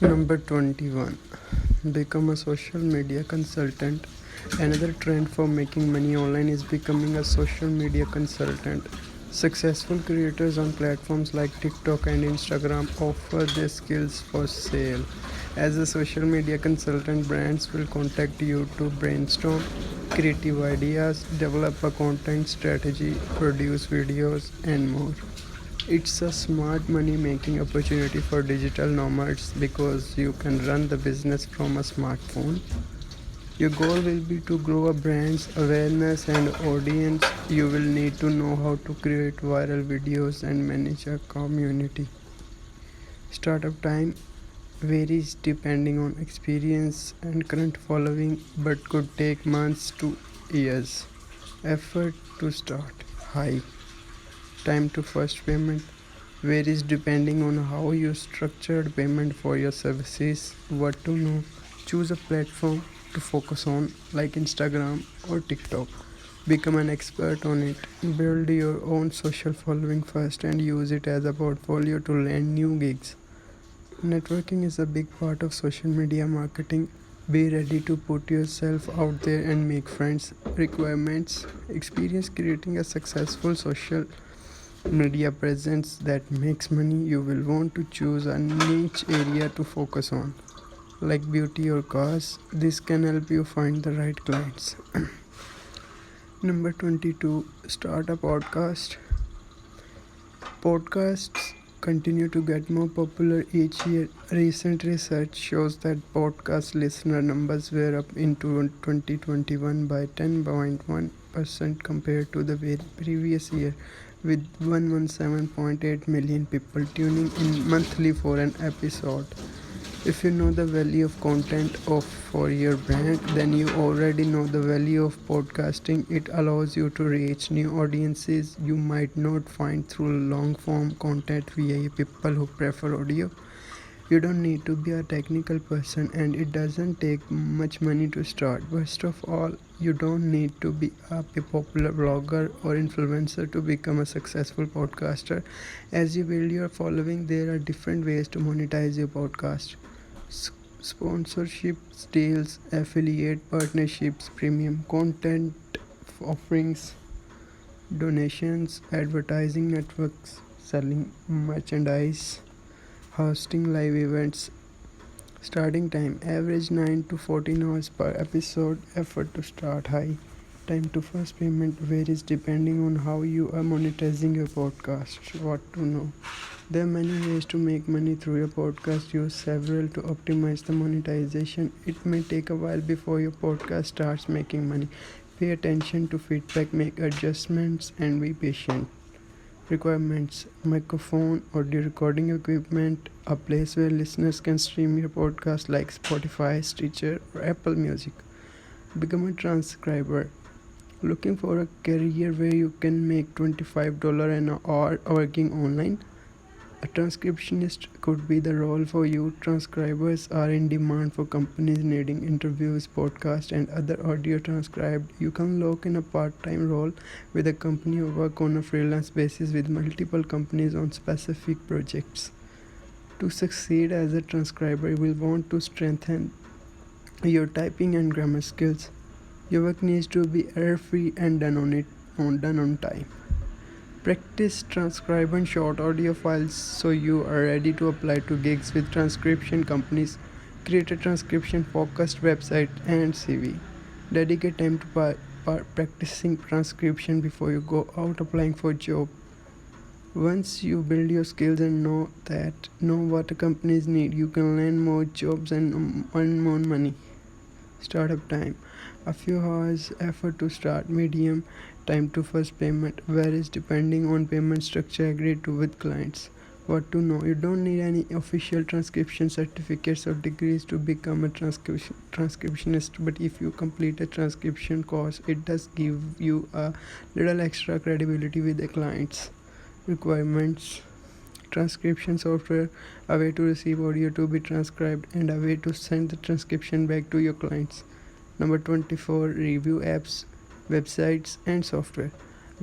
Number 21. Become a social media consultant. Another trend for making money online is becoming a social media consultant. Successful creators on platforms like TikTok and Instagram offer their skills for sale. As a social media consultant, brands will contact you to brainstorm creative ideas, develop a content strategy, produce videos, and more. It's a smart money making opportunity for digital nomads because you can run the business from a smartphone. Your goal will be to grow a brand's awareness and audience. You will need to know how to create viral videos and manage a community. Startup time varies depending on experience and current following, but could take months to years. Effort to start high. Time to first payment varies depending on how you structured payment for your services. What to know? Choose a platform to focus on like Instagram or TikTok. Become an expert on it. Build your own social following first and use it as a portfolio to land new gigs. Networking is a big part of social media marketing. Be ready to put yourself out there and make friends. Requirements: experience creating a successful social media presence that makes money. You will want to choose a niche area to focus on, like beauty or cars. This can help you find the right clients. Number 22. Start a podcast. Podcasts continue to get more popular each year. Recent research shows that podcast listener numbers were up in 2021 by 10.1% compared to the very previous year, with 117.8 million people tuning in monthly for an episode. If you know the value of content for your brand, then you already know the value of podcasting. It allows you to reach new audiences you might not find through long form content via people who prefer audio. You don't need to be a technical person, and it doesn't take much money to start. First of all, you don't need to be a popular blogger or influencer to become a successful podcaster. As you build your following, there are different ways to monetize your podcast: sponsorships, deals, affiliate partnerships, premium content offerings, donations, advertising networks, selling merchandise, hosting live events. Starting time: average 9 to 14 hours per episode. Effort to start high. Time to first payment varies depending on how you are monetizing your podcast. What to know? There are many ways to make money through your podcast. Use several to optimize the monetization. It may take a while before your podcast starts making money. Pay attention to feedback, make adjustments, and be patient. Requirements: microphone, audio recording equipment, a place where listeners can stream your podcast like Spotify, Stitcher, or Apple Music. Become a transcriber. Looking for a career where you can make $25 an hour working online? A transcriptionist could be the role for you. Transcribers are in demand for companies needing interviews, podcasts, and other audio transcribed. You can lock in a part-time role with a company or work on a freelance basis with multiple companies on specific projects. To succeed as a transcriber, you will want to strengthen your typing and grammar skills. Your work needs to be error-free and done on time. Practice transcribing short audio files so you are ready to apply to gigs with transcription companies. Create a transcription focused website and CV. Dedicate time to practicing transcription before you go out applying for a job. Once you build your skills and know what companies need, you can land more jobs and earn more money. Startup time: a few hours. Effort to start medium. Time to first payment varies depending on payment structure agreed to with clients. What to know: you don't need any official transcription certificates or degrees to become a transcriptionist, but if you complete a transcription course, it does give you a little extra credibility with the clients. Requirements: transcription software, a way to receive audio to be transcribed, and a way to send the transcription back to your clients. Number 24. Review apps, websites, and software.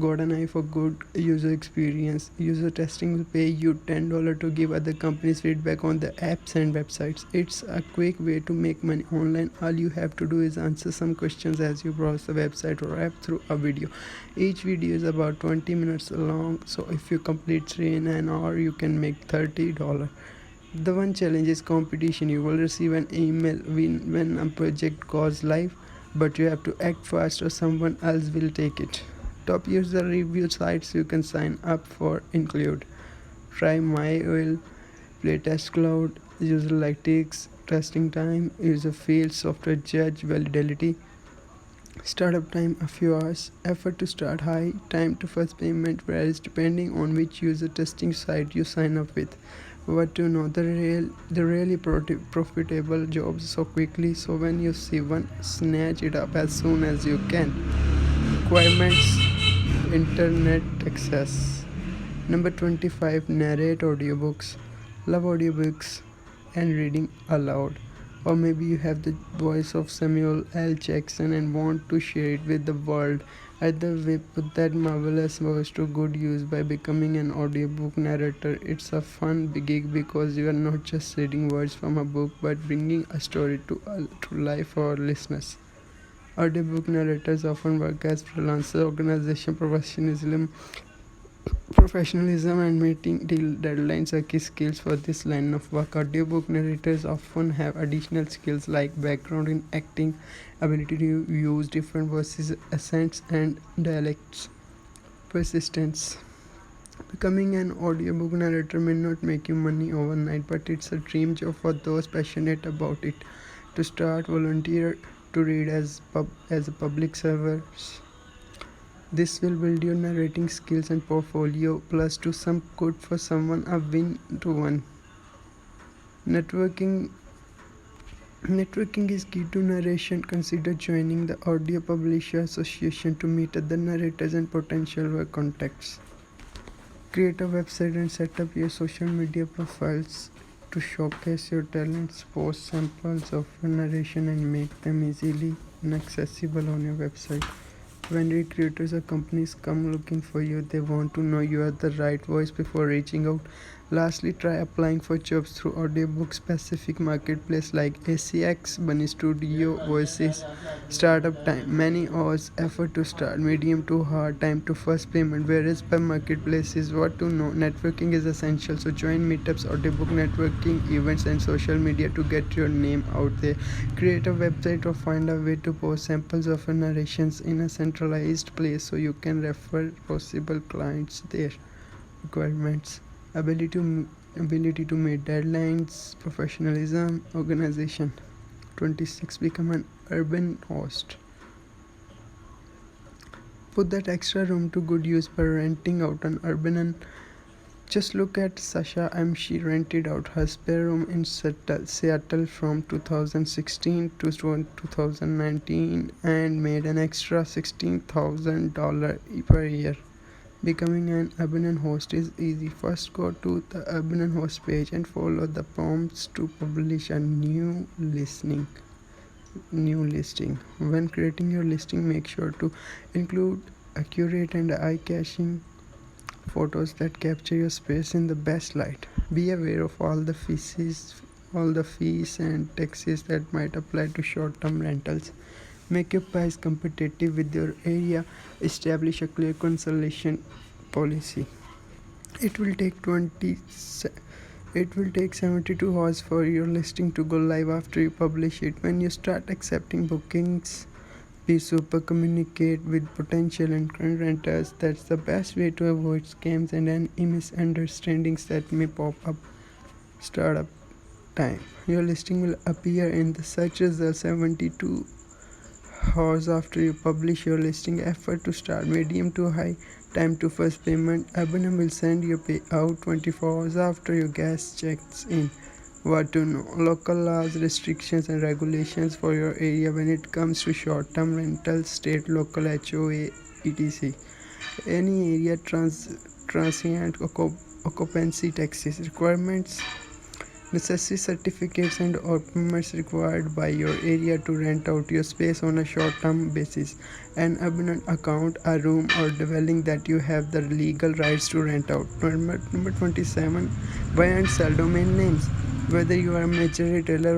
Got an eye for good user experience. User testing will pay you $10 to give other companies feedback on the apps and websites. It's a quick way to make money online. All you have to do is answer some questions as you browse the website or app through a video. Each video is about 20 minutes long, so if you complete 3 in an hour, you can make $30. The one challenge is competition. You will receive an email when a project goes live, but you have to act fast or someone else will take it. Top user review sites you can sign up for include Try My Oil, Playtest Cloud, Userlytics, Testing Time, User Field, Software Judge, Validity. Startup time a few hours, effort to start high, time to first payment varies depending on which user testing site you sign up with. What to know, the really profitable jobs so quickly, so when you see one, snatch it up as soon as you can. Requirements: internet access. Number 25, narrate audiobooks. Love audiobooks and reading aloud. Or maybe you have the voice of Samuel L. Jackson and want to share it with the world. Either way, put that marvelous voice to good use by becoming an audiobook narrator. It's a fun gig because you are not just reading words from a book but bringing a story to life for listeners. Audiobook narrators often work as freelancers. Organization professionalism and meeting deadlines are key skills for this line of work. Audiobook narrators often have additional skills like background in acting, ability to use different voices, accents, and dialects. Persistence. Becoming an audiobook narrator may not make you money overnight, but it's a dream job for those passionate about it. To start, volunteer to read as a public service. This will build your narrating skills and portfolio, plus do some good for someone, a win to one. Networking is key to narration. Consider joining the Audio Publisher Association to meet other narrators and potential work contacts. Create a website and set up your social media profiles to showcase your talents. Post samples of your narration and make them easily accessible on your website. When recruiters or companies come looking for you, they want to know you are the right voice before reaching out. Lastly, try applying for jobs through audiobook specific marketplace like ACX, Bunny Studio, Voices. Startup time: many hours, effort to start, medium to hard, time to first payment varies per marketplace. Is what to know. Networking is essential, so join meetups, audiobook networking events, and social media to get your name out there. Create a website or find a way to post samples of your narrations in a centralized place so you can refer possible clients there. Requirements: ability to meet deadlines, professionalism, organization. 26, become an urban host. Put that extra room to good use by renting out an urban. Just look at Sasha M. She rented out her spare room in Seattle from 2016 to 2019 and made an extra $16,000 per year. Becoming an urban host is easy. First, go to the urban host page and follow the prompts to publish a new listing. When creating your listing, make sure to include accurate and eye-catching photos that capture your space in the best light. Be aware of all the fees and taxes that might apply to short-term rentals. Make your price competitive with your area. Establish a clear cancellation policy. It will take 72 hours for your listing to go live after you publish it. When you start accepting bookings, be super communicate with potential and current renters. That's the best way to avoid scams and any misunderstandings that may pop up. Startup time: your listing will appear in the search results 72 hours after you publish your listing. Effort to start: medium to high, time to first payment. Urban will send your payout 24 hours after your guest checks in. What to know: local laws, restrictions, and regulations for your area when it comes to short-term rentals, state, local HOA, etc. Any area transient occupancy taxes. Requirements: necessary certificates and or permits required by your area to rent out your space on a short-term basis. An abandoned account, a room or dwelling that you have the legal rights to rent out. Number 27, buy and sell domain names. Whether you are a major retailer